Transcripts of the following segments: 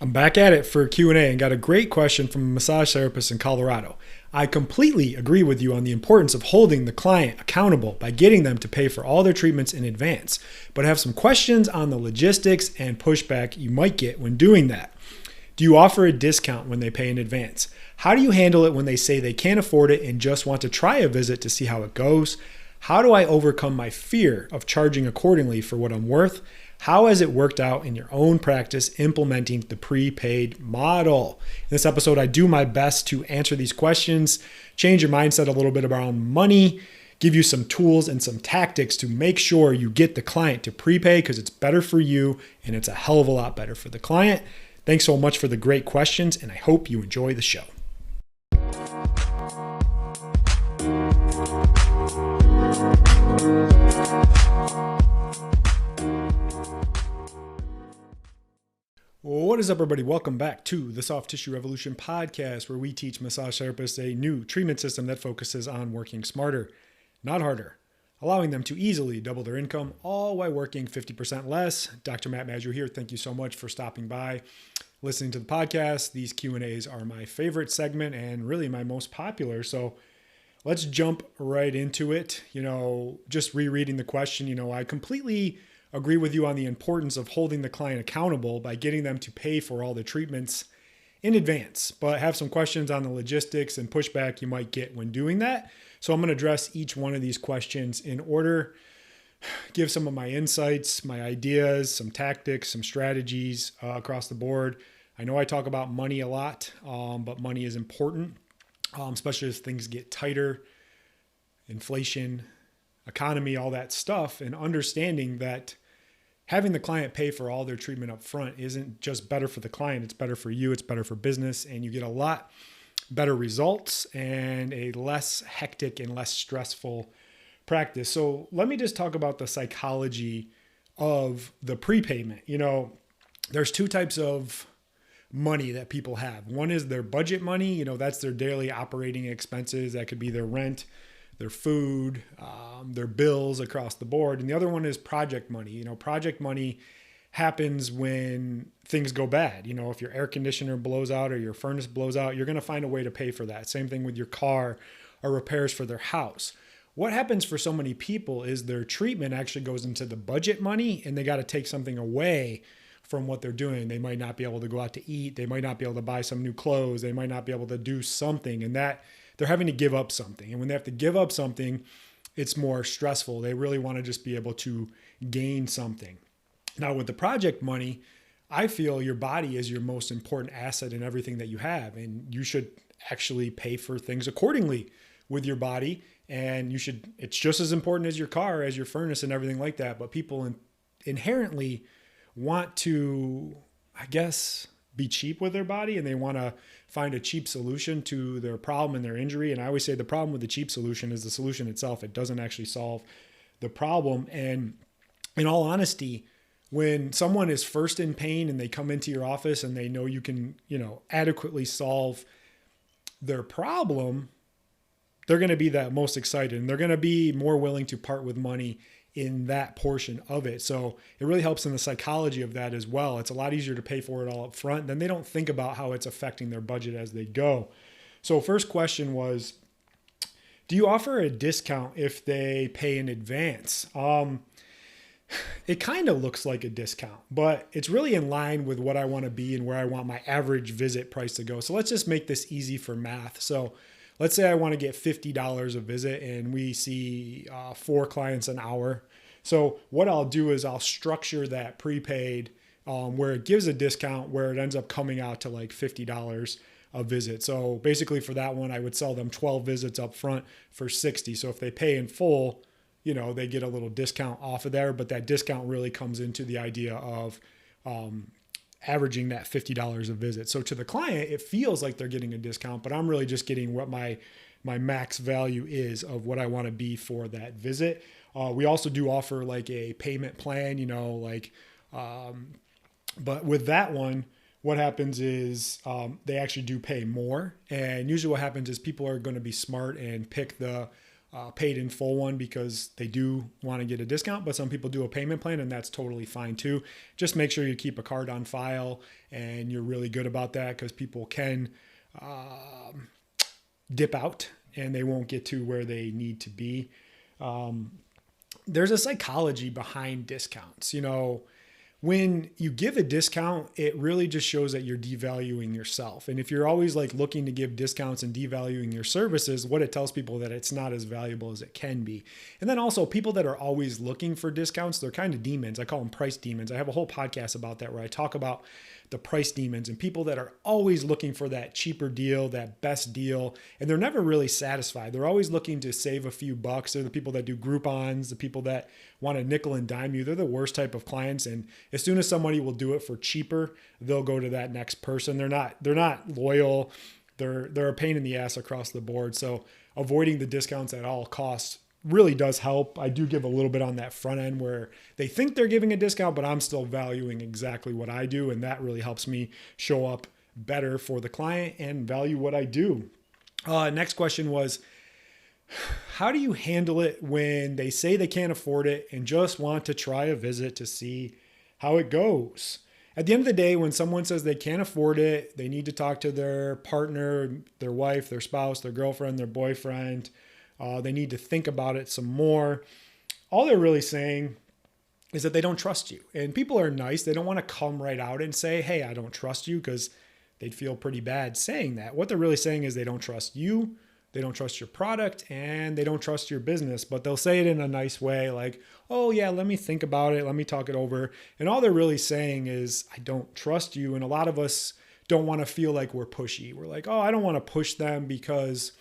I'm back at it for Q&A and got a great question from a massage therapist in Colorado. I completely agree with you on the importance of holding the client accountable by getting them to pay for all their treatments in advance, but I have some questions on the logistics and pushback you might get when doing that. Do you offer a discount when they pay in advance? How do you handle it when they say they can't afford it and just want to try a visit to see how it goes? How do I overcome my fear of charging accordingly for what I'm worth? How has it worked out in your own practice implementing the prepaid model? In this episode, I do my best to answer these questions, change your mindset a little bit around money, give you some tools and some tactics to make sure you get the client to prepay because it's better for you and it's a hell of a lot better for the client. Thanks so much for the great questions, and I hope you enjoy the show. What is up, everybody? Welcome back to the Soft Tissue Revolution podcast, where we teach massage therapists a new treatment system that focuses on working smarter, not harder, allowing them to easily double their income, all while working 50% less. Dr. Matt Maggio here. Thank you so much for stopping by, listening to the podcast. These Q&As are my favorite segment and really my most popular. So let's jump right into it. Just rereading the question, I completely agree with you on the importance of holding the client accountable by getting them to pay for all the treatments in advance, but have some questions on the logistics and pushback you might get when doing that. So I'm going to address each one of these questions in order, give some of my insights, my ideas, some tactics, some strategies across the board. I know I talk about money a lot, but money is important, especially as things get tighter, inflation, economy, all that stuff, and understanding that having the client pay for all their treatment up front isn't just better for the client, it's better for you, it's better for business, and you get a lot better results and a less hectic and less stressful practice. So let me just talk about the psychology of the prepayment. There's two types of money that people have. One is their budget money, that's their daily operating expenses. That could be their rent, their food, their bills across the board. And the other one is project money. Project money happens when things go bad. If your air conditioner blows out or your furnace blows out, you're going to find a way to pay for that. Same thing with your car or repairs for their house. What happens for so many people is their treatment actually goes into the budget money, and they got to take something away from what they're doing. They might not be able to go out to eat. They might not be able to buy some new clothes. They might not be able to do something, and that they're having to give up something. And when they have to give up something, it's more stressful. They really want to just be able to gain something. Now with the project money, I feel your body is your most important asset in everything that you have. And you should actually pay for things accordingly with your body. And it's just as important as your car, as your furnace and everything like that. But people inherently want to, be cheap with their body, and they want to find a cheap solution to their problem and their injury. And I always say the problem with the cheap solution is the solution itself. It doesn't actually solve the problem. And in all honesty, when someone is first in pain and they come into your office and they know you can, adequately solve their problem, they're going to be that most excited, and they're going to be more willing to part with money in that portion of it. So it really helps in the psychology of that as well. It's a lot easier to pay for it all up front. Then they don't think about how it's affecting their budget as they go. So first question was, do you offer a discount if they pay in advance? It kind of looks like a discount, but it's really in line with what I want to be and where I want my average visit price to go. So let's just make this easy for math. So let's say I want to get $50 a visit and we see 4 clients an hour. So what I'll do is I'll structure that prepaid where it gives a discount where it ends up coming out to like $50 a visit. So basically for that one, I would sell them 12 visits up front for $60. So if they pay in full, they get a little discount off of there, but that discount really comes into the idea of averaging that $50 a visit. So to the client, it feels like they're getting a discount, but I'm really just getting what my max value is of what I want to be for that visit. We also do offer like a payment plan, but with that one, what happens is they actually do pay more. And usually what happens is people are going to be smart and pick the paid in full one because they do want to get a discount, but some people do a payment plan, and that's totally fine too. Just make sure you keep a card on file and you're really good about that, because people can dip out and they won't get to where they need to be. There's a psychology behind discounts. When you give a discount, it really just shows that you're devaluing yourself. And if you're always like looking to give discounts and devaluing your services, what it tells people that it's not as valuable as it can be. And then also people that are always looking for discounts, they're kind of demons. I call them price demons. I have a whole podcast about that where I talk about the price demons and people that are always looking for that cheaper deal, that best deal, and they're never really satisfied. They're always looking to save a few bucks. They're the people that do Groupons, the people that want to nickel and dime you. They're the worst type of clients. And as soon as somebody will do it for cheaper, they'll go to that next person. They're not loyal. They're a pain in the ass across the board. So avoiding the discounts at all costs really does help. I do give a little bit on that front end where they think they're giving a discount, but I'm still valuing exactly what I do. And that really helps me show up better for the client and value what I do. Next question was, how do you handle it when they say they can't afford it and just want to try a visit to see how it goes? At the end of the day, when someone says they can't afford it, they need to talk to their partner, their wife, their spouse, their girlfriend, their boyfriend. They need to think about it some more. All they're really saying is that they don't trust you. And people are nice. They don't want to come right out and say, hey, I don't trust you, because they'd feel pretty bad saying that. What they're really saying is they don't trust you, they don't trust your product, and they don't trust your business. But they'll say it in a nice way, like, oh yeah, let me think about it. Let me talk it over. And all they're really saying is, I don't trust you. And a lot of us don't want to feel like we're pushy. We're like, oh, I don't want to push them because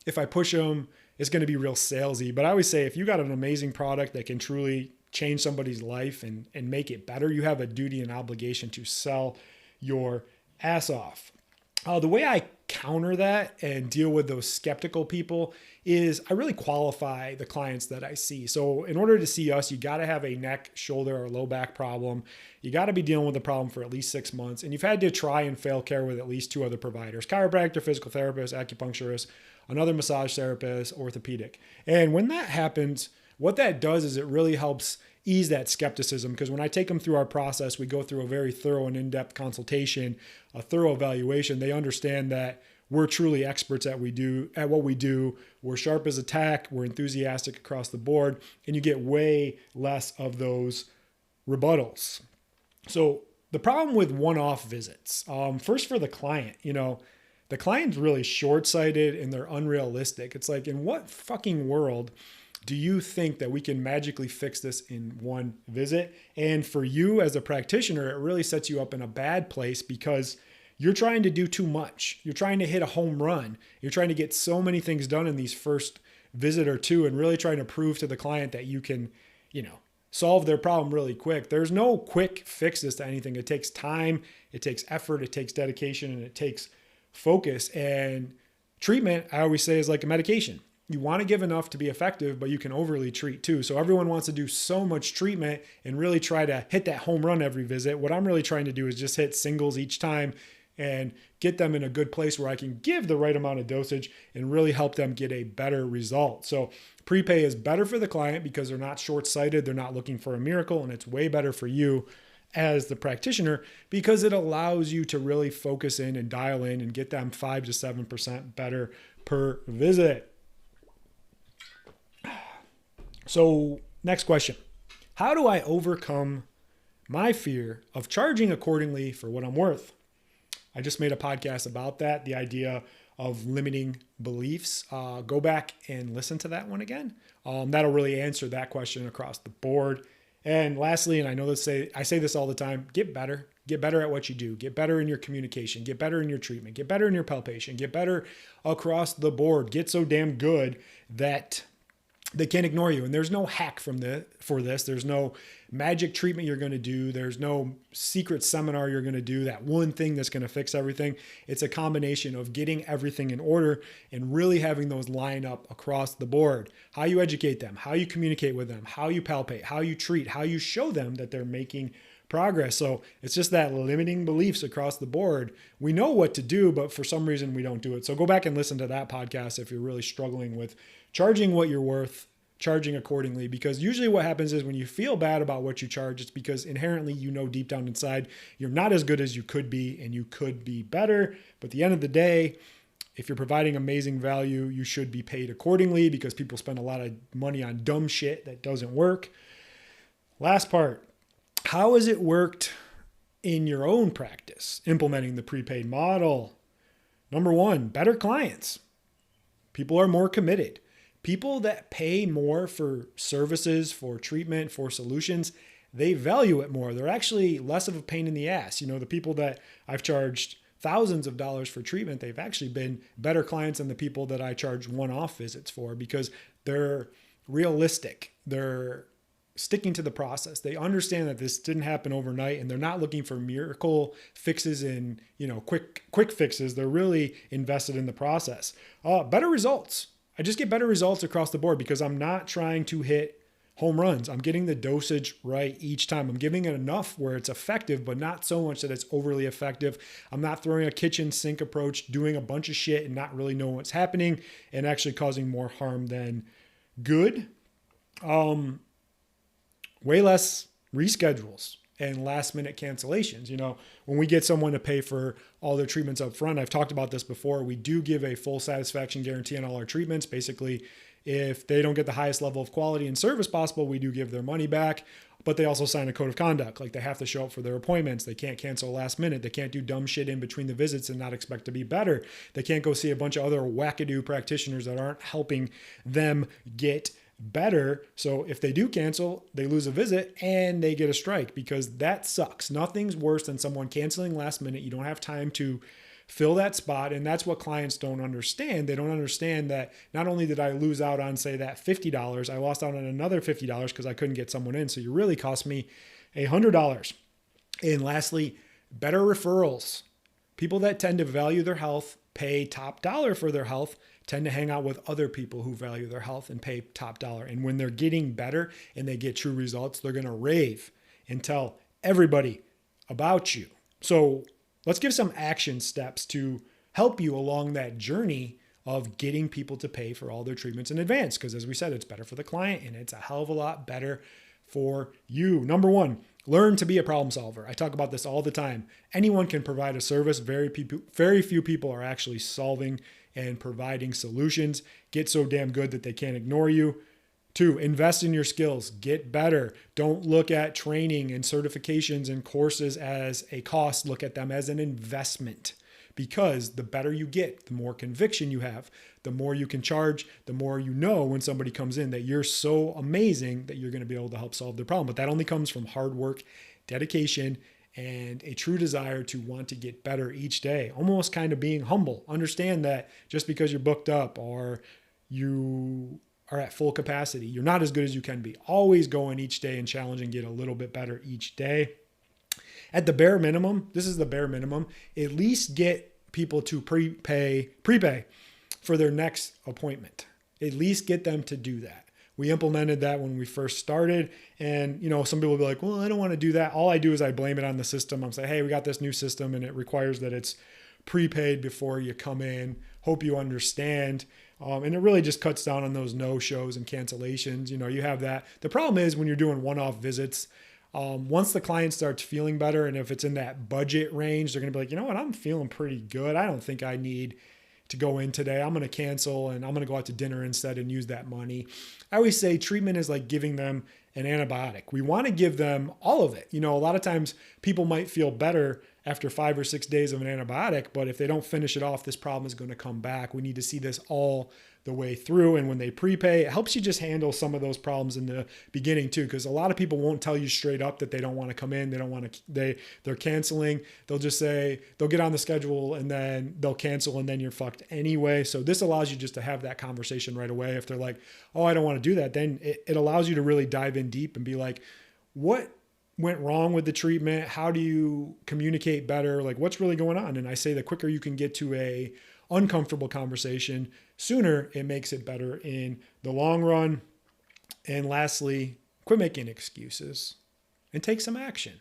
if I push them, it's going to be real salesy. But I always say, if you got an amazing product that can truly change somebody's life and make it better, you have a duty and obligation to sell your ass off. The way I counter that and deal with those skeptical people is I really qualify the clients that I see. So in order to see us, you got to have a neck, shoulder, or low back problem. You got to be dealing with the problem for at least 6 months. And you've had to try and fail care with at least 2 other providers: chiropractor, physical therapist, acupuncturist, another massage therapist, orthopedic. And when that happens, what that does is it really helps ease that skepticism, because when I take them through our process, we go through a very thorough and in-depth consultation, a thorough evaluation. They understand that we're truly experts at what we do. We're sharp as a tack. We're enthusiastic across the board, and you get way less of those rebuttals. So the problem with one-off visits, first for the client, the client's really short-sighted and they're unrealistic. It's like, in what fucking world do you think that we can magically fix this in one visit? And for you as a practitioner, it really sets you up in a bad place, because you're trying to do too much. You're trying to hit a home run. You're trying to get so many things done in these first visit or two, and really trying to prove to the client that you can, solve their problem really quick. There's no quick fixes to anything. It takes time, it takes effort, it takes dedication, and it takes focus. And treatment, I always say, is like a medication. You want to give enough to be effective, but you can overly treat too. So everyone wants to do so much treatment and really try to hit that home run every visit. What I'm really trying to do is just hit singles each time and get them in a good place where I can give the right amount of dosage and really help them get a better result. So prepay is better for the client because they're not short-sighted. They're not looking for a miracle, and it's way better for you as the practitioner because it allows you to really focus in and dial in and get them 5 to 7% better per visit. So next question, how do I overcome my fear of charging accordingly for what I'm worth? I just made a podcast about that, the idea of limiting beliefs. Go back and listen to that one again. That'll really answer that question across the board. And lastly, and I know I say this all the time, get better. Get better at what you do. Get better in your communication. Get better in your treatment. Get better in your palpation. Get better across the board. Get so damn good that they can't ignore you. And there's no hack for this. There's no magic treatment you're going to do. There's no secret seminar you're going to do, that one thing that's going to fix everything. It's a combination of getting everything in order and really having those line up across the board. How you educate them, how you communicate with them, how you palpate, how you treat, how you show them that they're making progress. So it's just that limiting beliefs across the board. We know what to do, but for some reason we don't do it. So go back and listen to that podcast if you're really struggling with charging what you're worth, charging accordingly, because usually what happens is when you feel bad about what you charge, it's because inherently you know deep down inside you're not as good as you could be and you could be better. But at the end of the day, if you're providing amazing value, you should be paid accordingly, because people spend a lot of money on dumb shit that doesn't work. Last part, how has it worked in your own practice implementing the prepaid model? Number one, better clients. People are more committed. People that pay more for services, for treatment, for solutions, they value it more. They're actually less of a pain in the ass. You know, the people that I've charged thousands of dollars for treatment, they've actually been better clients than the people that I charge one-off visits for, because they're realistic. They're sticking to the process. They understand that this didn't happen overnight, and they're not looking for miracle fixes and, quick fixes. They're really invested in the process. Better results. I just get better results across the board because I'm not trying to hit home runs. I'm getting the dosage right each time. I'm giving it enough where it's effective, but not so much that it's overly effective. I'm not throwing a kitchen sink approach, doing a bunch of shit and not really knowing what's happening and actually causing more harm than good. Way less reschedules and last minute cancellations. When we get someone to pay for all their treatments up front, I've talked about this before, we do give a full satisfaction guarantee on all our treatments. Basically, if they don't get the highest level of quality and service possible, we do give their money back, but they also sign a code of conduct. Like, they have to show up for their appointments. They can't cancel last minute. They can't do dumb shit in between the visits and not expect to be better. They can't go see a bunch of other wackadoo practitioners that aren't helping them get better. So if they do cancel, they lose a visit and they get a strike, because that sucks. Nothing's worse than someone canceling last minute. You don't have time to fill that spot. And that's what clients don't understand. They don't understand that not only did I lose out on, say, that $50, I lost out on another $50 because I couldn't get someone in. So you really cost me $100. And lastly, better referrals. People that tend to value their health, pay top dollar for their health, tend to hang out with other people who value their health and pay top dollar. And when they're getting better and they get true results, they're going to rave and tell everybody about you. So let's give some action steps to help you along that journey of getting people to pay for all their treatments in advance. Because as we said, it's better for the client and it's a hell of a lot better for you. Number one, learn to be a problem solver. I talk about this all the time. Anyone can provide a service. Very few people are actually solving and providing solutions. Get so damn good that they can't ignore you. 2, invest in your skills. Get better. Don't look at training and certifications and courses as a cost. Look at them as an investment, because the better you get, the more conviction you have, the more you can charge, the more you know when somebody comes in that you're so amazing that you're going to be able to help solve their problem. But that only comes from hard work, dedication, and a true desire to want to get better each day. Almost kind of being humble. Understand that just because you're booked up or you are at full capacity, you're not as good as you can be. Always go in each day and challenge and get a little bit better each day. At the bare minimum, this is the bare minimum, at least get people to prepay for their next appointment. At least get them to do that. We implemented that when we first started. And, some people will be like, well, I don't want to do that. All I do is I blame it on the system. I'm saying, hey, we got this new system and it requires that it's prepaid before you come in. Hope you understand. And it really just cuts down on those no-shows and cancellations. You have that. The problem is when you're doing one-off visits, once the client starts feeling better, and if it's in that budget range, they're going to be like, you know what, I'm feeling pretty good. I don't think I need to go in today. I'm going to cancel and I'm going to go out to dinner instead and use that money. I always say treatment is like giving them an antibiotic. We want to give them all of it. A lot of times people might feel better after 5 or 6 days of an antibiotic, but if they don't finish it off, this problem is going to come back. We need to see this all the way through. And when they prepay, it helps you just handle some of those problems in the beginning too, because a lot of people won't tell you straight up that they don't want to come in. They don't want to, they're canceling. They'll just say they'll get on the schedule and then they'll cancel and then you're fucked anyway. So this allows you just to have that conversation right away. If they're like, oh, I don't want to do that, then it allows you to really dive in deep and be like, what went wrong with the treatment? How do you communicate better? Like, what's really going on? And I say the quicker you can get to a uncomfortable conversation, sooner it makes it better in the long run. And lastly, quit making excuses and take some action.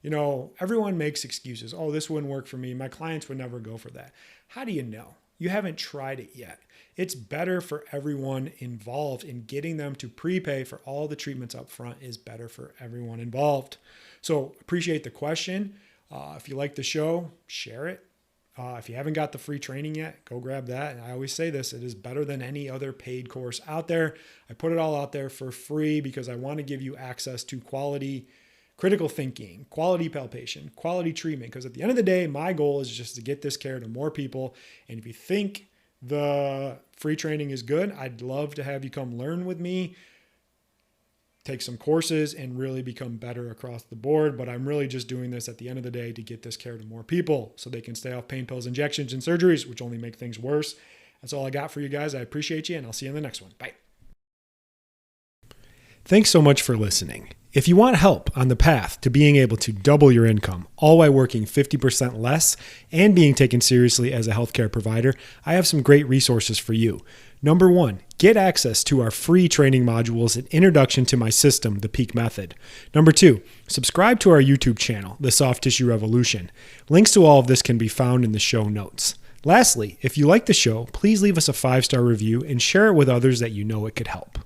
Everyone makes excuses. Oh, this wouldn't work for me. My clients would never go for that. How do you know? You haven't tried it yet. It's better for everyone involved, in getting them to prepay for all the treatments up front is better for everyone involved. So appreciate the question. If you like the show, share it. If you haven't got the free training yet, go grab that. And I always say this, it is better than any other paid course out there. I put it all out there for free because I want to give you access to quality critical thinking, quality palpation, quality treatment. Because at the end of the day, my goal is just to get this care to more people. And if you think the free training is good, I'd love to have you come learn with me, take some courses, and really become better across the board. But I'm really just doing this at the end of the day to get this care to more people so they can stay off pain pills, injections, and surgeries, which only make things worse. That's all I got for you guys. I appreciate you, and I'll see you in the next one. Bye. Thanks so much for listening. If you want help on the path to being able to double your income, all while working 50% less and being taken seriously as a healthcare provider, I have some great resources for you. Number one, get access to our free training modules and introduction to my system, the Peak Method. Number two, subscribe to our YouTube channel, The Soft Tissue Revolution. Links to all of this can be found in the show notes. Lastly, if you like the show, please leave us a 5-star review and share it with others that you know it could help.